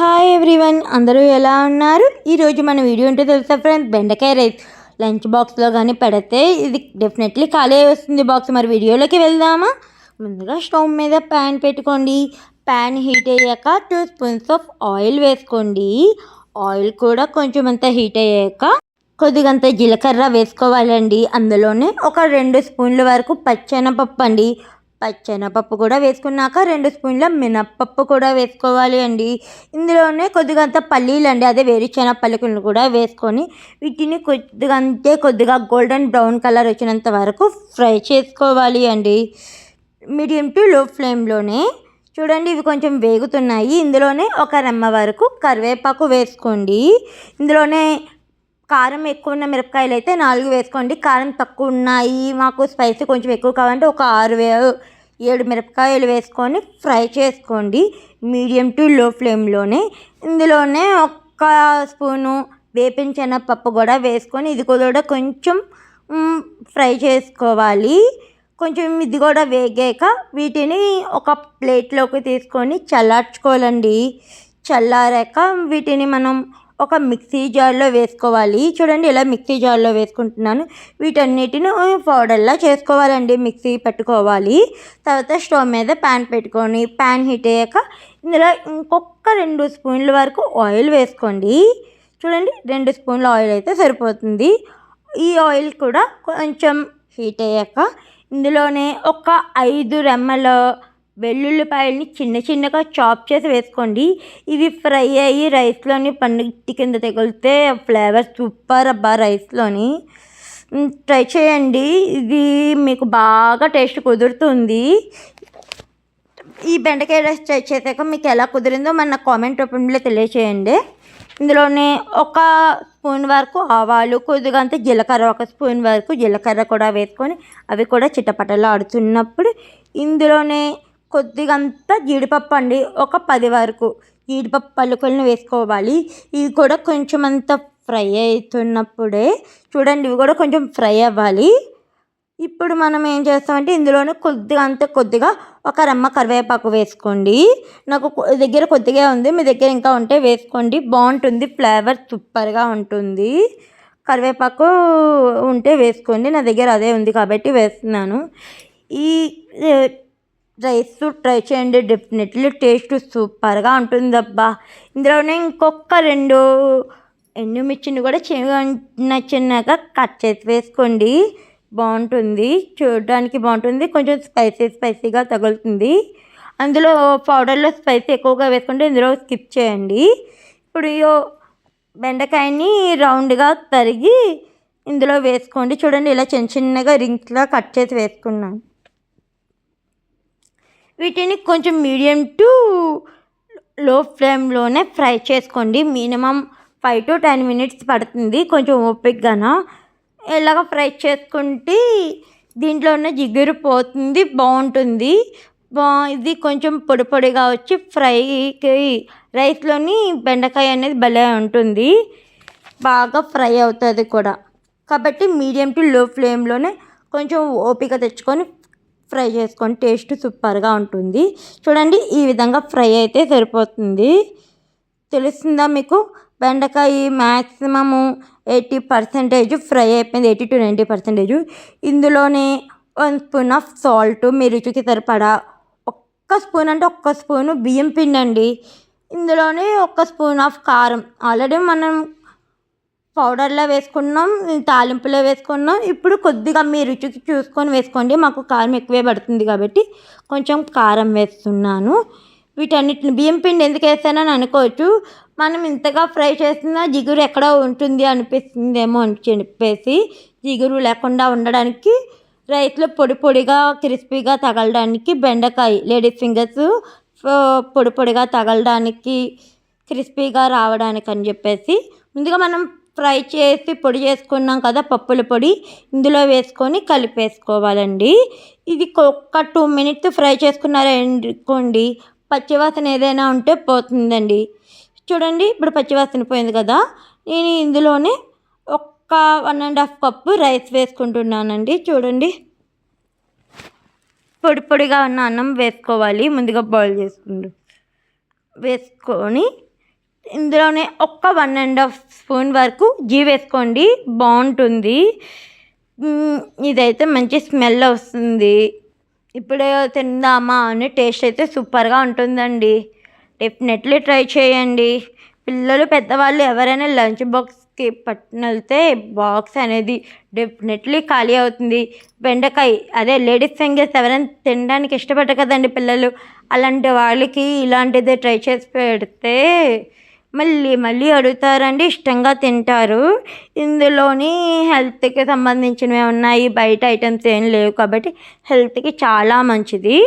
Hi everyone, అందరూ ఎలా ఉన్నారు? ఈరోజు మన వీడియో ఏంటో తెలుసా ఫ్రెండ్స్, బెండకాయ రైస్ లంచ్ బాక్స్లో కానీ పెడితే ఇది డెఫినెట్లీ ఖాళీ వస్తుంది బాక్స్. మరి వీడియోలోకి వెళ్దామా? ముందుగా స్టవ్ మీద ప్యాన్ పెట్టుకోండి. ప్యాన్ హీట్ అయ్యాక 2 స్పూన్స్ ఆఫ్ ఆయిల్ వేసుకోండి. ఆయిల్ కూడా కొంచెం అంతా హీట్ అయ్యాక కొద్దిగంత జీలకర్ర వేసుకోవాలండి. అందులోనే ఒక 2 స్పూన్ల వరకు పచ్చెనపప్పు అండి. పచ్చెనపప్పు కూడా వేసుకున్నాక 2 స్పూన్ల మినప్పప్పు కూడా వేసుకోవాలి అండి. ఇందులోనే కొద్దిగంత పల్లీలు అండి, అదే వేరుశెనగ పలుకులను కూడా వేసుకొని వీటిని కొద్దిగా గోల్డెన్ బ్రౌన్ కలర్ వచ్చినంత వరకు ఫ్రై చేసుకోవాలి అండి. మీడియం టు లో ఫ్లేమ్లోనే. చూడండి, ఇవి కొంచెం వేగుతున్నాయి. ఇందులోనే ఒక రెమ్మ వరకు కరివేపాకు వేసుకోండి. ఇందులోనే కారం ఎక్కువ ఉన్న మిరపకాయలు అయితే 4 వేసుకోండి. కారం తక్కువ ఉన్నాయి, మాకు స్పైసీ కొంచెం ఎక్కువ కావాలంటే ఒక 7 మిరపకాయలు వేసుకొని ఫ్రై చేసుకోండి మీడియం టు లో ఫ్లేమ్లోనే. ఇందులోనే ఒక స్పూను వేపిన శనగపప్పు కూడా వేసుకొని ఇది కూడా కొంచెం ఫ్రై చేసుకోవాలి. కొంచెం ఇది కూడా వేగాక వీటిని ఒక ప్లేట్లోకి తీసుకొని చల్లార్చుకోవాలండి. చల్లారాక వీటిని మనం ఒక మిక్సీ జార్లో వేసుకోవాలి. చూడండి, ఇలా మిక్సీ జార్లో వేసుకుంటున్నాను. వీటన్నిటిని పౌడర్లా చేసుకోవాలండి, మిక్సీ పెట్టుకోవాలి. తర్వాత స్టవ్ మీద ప్యాన్ పెట్టుకొని ప్యాన్ హీట్ అయ్యాక ఇందులో ఇంకొక 2 స్పూన్ల వరకు ఆయిల్ వేసుకోండి. చూడండి, 2 స్పూన్ల ఆయిల్ అయితే సరిపోతుంది. ఈ ఆయిల్ కూడా కొంచెం హీట్ అయ్యాక ఇందులోనే ఒక 5 రెమ్మల వెల్లుల్లిపాయలని చిన్నగా చాప్ చేసి వేసుకోండి. ఇవి ఫ్రై అయ్యి రైస్లోని పండుగ కింద తగిలితే ఫ్లేవర్ సూపర్ అబ్బా. రైస్లోని ట్రై చేయండి, ఇది మీకు బాగా టేస్ట్ కుదురుతుంది. ఈ బెండకాయ రైస్ ట్రై చేశాక మీకు ఎలా కుదిరిందో మన కామెంట్ రూపంలో తెలియచేయండి. ఇందులోనే ఒక స్పూన్ వరకు ఆవాలు, కొద్దిగా అంత జీలకర్ర, ఒక స్పూన్ వరకు జీలకర్ర కూడా వేసుకొని అవి కూడా చిటపటలు ఆడుతున్నప్పుడు ఇందులోనే కొద్దిగంత జీడిపప్పు అండి, ఒక 10 వరకు జీడిపప్పు పలుకులను వేసుకోవాలి. ఇవి కూడా కొంచెం అంత ఫ్రై అవుతున్నప్పుడే చూడండి, ఇవి కూడా కొంచెం ఫ్రై అవ్వాలి. ఇప్పుడు మనం ఏం చేస్తామంటే ఇందులోనే కొద్దిగా ఒక రెమ్మ కరివేపాకు వేసుకోండి. నాకు దగ్గర కొద్దిగా ఉంది, మీ దగ్గర ఇంకా ఉంటే వేసుకోండి, బాగుంటుంది, ఫ్లేవర్ సూపర్గా ఉంటుంది. కరివేపాకు ఉంటే వేసుకోండి, నా దగ్గర అదే ఉంది కాబట్టి వేస్తున్నాను. ఈ రైస్ ట్రై చేయండి, డెఫినెట్లీ టేస్ట్ సూపర్గా ఉంటుంది అబ్బా. ఇందులోనే ఇంకొక 2 ఎండుమిర్చిని కూడా చిన్నగా కట్ చేసి వేసుకోండి, బాగుంటుంది, చూడడానికి బాగుంటుంది, కొంచెం స్పైసీగా తగులుతుంది. అందులో పౌడర్లో స్పైసీ ఎక్కువగా వేసుకుంటే ఇందులో స్కిప్ చేయండి. ఇప్పుడు బెండకాయని రౌండ్గా తరిగి ఇందులో వేసుకోండి. చూడండి, ఇలా చిన్నగా రింగ్స్లా కట్ చేసి వేసుకున్నాను. వీటిని కొంచెం మీడియం టు లో ఫ్లేమ్లోనే ఫ్రై చేసుకోండి. మినిమం 5 to 10 minutes పడుతుంది, కొంచెం ఓపికగానా. ఇలాగ ఫ్రై చేసుకుంటే దీంట్లో ఉన్న జిగురు పోతుంది, బాగుంటుంది. ఇది కొంచెం పొడిగా వచ్చి ఫ్రైకి రైస్లోని బెండకాయ అనేది భలే ఉంటుంది, బాగా ఫ్రై అవుతుంది కూడా. కాబట్టి మీడియం టు లో ఫ్లేమ్లోనే కొంచెం ఓపిక తెచ్చుకొని ఫ్రై చేసుకొని టేస్ట్ సూపర్గా ఉంటుంది. చూడండి, ఈ విధంగా ఫ్రై అయితే సరిపోతుంది. తెలుస్తుందా మీకు? బెండకాయ మ్యాక్సిమము 80% ఫ్రై అయిపోయింది, 80 to 90%. ఇందులోనే 1 స్పూన్ ఆఫ్ సాల్ట్, మీ రుచికి సరిపడా. ఒక్క స్పూను బియ్యం పిండి అండి. ఇందులోనే 1 స్పూన్ ఆఫ్ కారం, ఆల్రెడీ మనం పౌడర్లో వేసుకున్నాం, తాలింపులో వేసుకున్నాం. ఇప్పుడు కొద్దిగా మీ రుచికి చూసుకొని వేసుకోండి, మాకు కారం ఎక్కువే పడుతుంది కాబట్టి కొంచెం కారం వేస్తున్నాను. వీటన్నిటిని బియ్యం పిండి ఎందుకు వేస్తానని అనుకోవచ్చు, మనం ఇంతగా ఫ్రై చేసిన జిగురు ఎక్కడో ఉంటుంది అనిపిస్తుందేమో అని చెప్పేసి జిగురు లేకుండా ఉండడానికి, రైస్లో పొడిగా క్రిస్పీగా తగలడానికి, బెండకాయ లేడీస్ ఫింగర్స్ పొడిగా తగలడానికి, క్రిస్పీగా రావడానికి అని చెప్పేసి ముందుగా మనం ఫ్రై చేసి పొడి చేసుకున్నాం కదా పప్పుల పొడి, ఇందులో వేసుకొని కలిపేసుకోవాలండి. ఇది ఒక 2 minutes ఫ్రై చేసుకున్నారనుకోండి, పచ్చివాసన ఏదైనా ఉంటే పోతుందండి. చూడండి, ఇప్పుడు పచ్చివాసన పోయింది కదా. నేను ఇందులోనే ఒక 1.5 cup రైస్ వేసుకుంటున్నానండి. చూడండి, పొడిగా ఉన్న అన్నం వేసుకోవాలి. ముందుగా బాయిల్ వేసుకొని ఇందులోనే ఒక్క 1½ స్పూన్ వరకు గీ వేసుకోండి, బాగుంటుంది. ఇదైతే మంచి స్మెల్ వస్తుంది. ఇప్పుడే తిందామా అని టేస్ట్ అయితే సూపర్గా ఉంటుందండి. డెఫినెట్లీ ట్రై చేయండి. పిల్లలు పెద్దవాళ్ళు ఎవరైనా లంచ్ బాక్స్కి పట్టుకుని వెళ్తే బాక్స్ అనేది డెఫినెట్లీ ఖాళీ అవుతుంది. బెండకాయ అదే లేడీస్ ఫింగర్స్ ఎవరైనా తినడానికి ఇష్టపడరు కదండి పిల్లలు, అలాంటి వాళ్ళకి ఇలాంటిదే ట్రై చేసి పెడితే మళ్ళీ మళ్ళీ అడుగుతారండి, ఇష్టంగా తింటారు. ఇందులోని హెల్త్కి సంబంధించినవి ఉన్నాయి, బయట ఐటమ్స్ ఏం లేవు కాబట్టి హెల్త్కి చాలా మంచిది.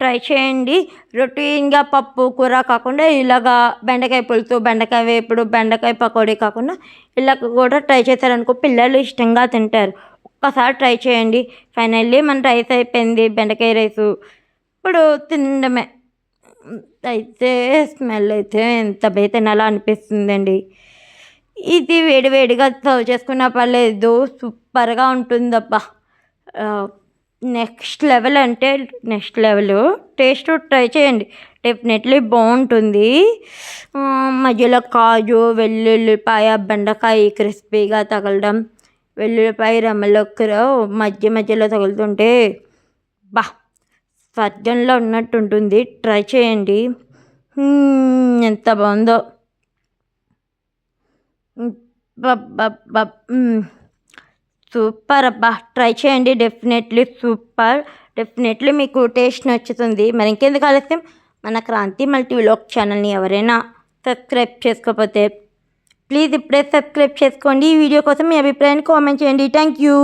ట్రై చేయండి. రొటీన్గా పప్పు కూర కాకుండా ఇలాగా బెండకాయ పులుసు, బెండకాయ వేపుడు, బెండకాయ పకోడీ కాకుండా ఇలా కూడా ట్రై చేశారనుకో పిల్లలు ఇష్టంగా తింటారు. ఒక్కసారి ట్రై చేయండి. ఫైనల్లీ మన రైస్ అయిపోయింది, బెండకాయ రైసు. ఇప్పుడు తినడమే. అయితే స్మెల్ అయితే ఎంత బాగా తినాలో అనిపిస్తుందండి. ఇది వేడివేడిగా సర్వ్ చేసుకున్నా పర్లేదు, సూపర్గా ఉంటుందబ్బా. నెక్స్ట్ లెవెల్ అంటే నెక్స్ట్ లెవెల్. టేస్ట్ ట్రై చేయండి, డెఫినెట్లీ బాగుంటుంది. మధ్యలో కాజు, వెల్లుల్లిపాయ, బెండకాయ క్రిస్పీగా తగలడం, వెల్లుల్లిపాయ రెమ్మలొక్కరు మధ్య మధ్యలో తగులుతుంటే బా స్వర్గంలో ఉన్నట్టు ఉంటుంది. ట్రై చేయండి, ఎంత బాగుందో. సూపర్ అబ్బా, ట్రై చేయండి, డెఫినెట్లీ సూపర్. డెఫినెట్లీ మీకు టేస్ట్ నచ్చుతుంది. మరి ఇంకెందుకు ఆలస్యం, మన క్రాంతి మల్టీ వ్లాగ్ ఛానల్ని ఎవరైనా సబ్స్క్రైబ్ చేసుకోకపోతే ప్లీజ్ ఇప్పుడే సబ్స్క్రైబ్ చేసుకోండి. ఈ వీడియో కోసం మీ అభిప్రాయాన్ని కామెంట్ చేయండి. Thank you.